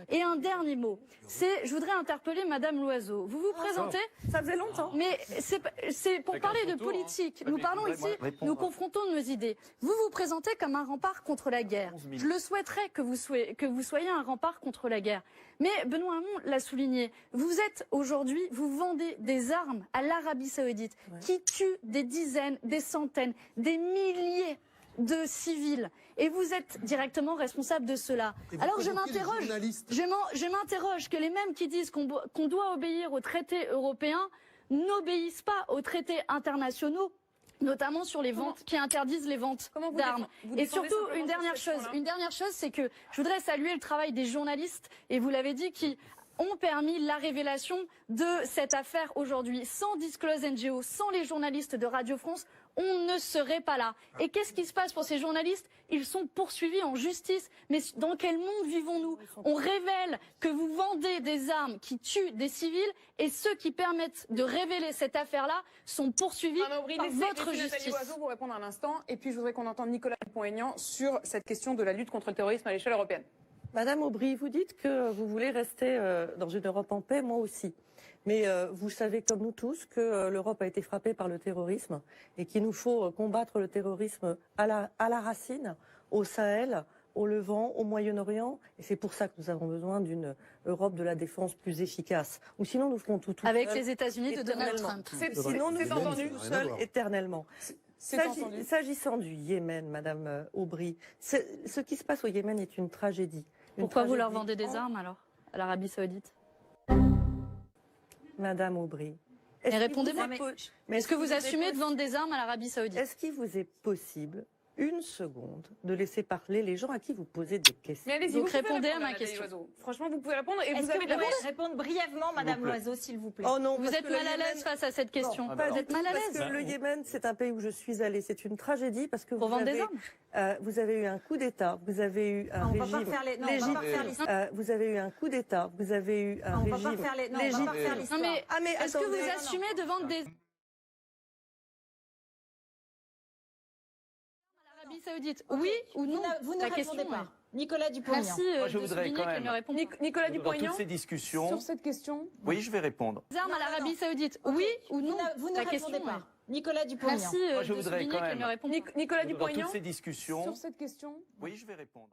Et un dernier mot, je voudrais interpeller Madame Loiseau. Vous vous présentez... Ça faisait longtemps. Mais c'est pour parler de politique. Nous parlons ici, nous confrontons nos idées. Vous vous présentez comme un rempart contre la guerre. Je le souhaiterais que vous soyez un rempart contre la guerre. Mais Benoît Hamon l'a souligné. Vous êtes aujourd'hui, vous vendez des armes à l'Arabie Saoudite qui tue des dizaines, des centaines, des milliers de civils. Et vous êtes directement responsable de cela. Alors je m'interroge que les mêmes qui disent qu'on doit obéir aux traités européens n'obéissent pas aux traités internationaux, notamment sur les ventes, qui interdisent les ventes d'armes. Et surtout, une dernière chose, c'est que je voudrais saluer le travail des journalistes, et vous l'avez dit, qui ont permis la révélation de cette affaire aujourd'hui. Sans Disclose NGO, sans les journalistes de Radio France, on ne serait pas là. Et qu'est-ce qui se passe pour ces journalistes? Ils sont poursuivis en justice. Mais dans quel monde vivons-nous? On révèle que vous vendez des armes qui tuent des civils, et ceux qui permettent de révéler cette affaire-là sont poursuivis par votre justice. Nathalie Loiseau vous répondre un instant, et puis je voudrais qu'on entende Nicolas Dupont-Aignan sur cette question de la lutte contre le terrorisme à l'échelle européenne. Madame Aubry, vous dites que vous voulez rester dans une Europe en paix, moi aussi. Mais vous savez comme nous tous que l'Europe a été frappée par le terrorisme et qu'il nous faut combattre le terrorisme à la racine, au Sahel, au Levant, au Moyen-Orient. Et c'est pour ça que nous avons besoin d'une Europe de la défense plus efficace. Ou sinon nous ferons tout avec les États-Unis de Donald Trump. Sinon nous ferons tout seul éternellement. S'agissant du Yémen, Madame Aubry, ce qui se passe au Yémen est une tragédie. Pourquoi vous leur vendez des armes alors, à l'Arabie Saoudite? Madame Aubry. Mais répondez-moi, est-ce que vous assumez de vendre des armes à l'Arabie Saoudite? Est-ce qu'il vous est possible, une seconde, de laisser parler les gens à qui vous posez des questions? Mais allez-y, donc répondez à ma question. Franchement, vous pouvez répondre, et vous avez avez répondre brièvement, Madame Loiseau, s'il vous plaît. Oh non, vous êtes mal à l'aise face à cette question. Vous êtes mal à l'aise. Parce que le Yémen, c'est un pays où je suis allée. C'est une tragédie parce que vous avez eu un coup d'État, vous avez eu un régime légitime. Vous avez eu un coup d'État, vous avez eu un régime légitime. Mais est-ce que vous assumez de vendre des Saoudite, oui ou non? Vous ne répondez pas. Nicolas Dupont-Aignan. Merci. Moi, je voudrais quand même. Nicolas Dupont-Aignan. Dans toutes ces discussions. Sur cette question. Oui, je vais répondre. Les armes à l'Arabie Saoudite, oui ou non? Vous ne répondez pas. Nicolas Dupont-Aignan. Merci. Moi, je voudrais quand même. Nicolas Dupont-Aignan. Dans toutes ces discussions. Sur cette question. Oui, je vais répondre.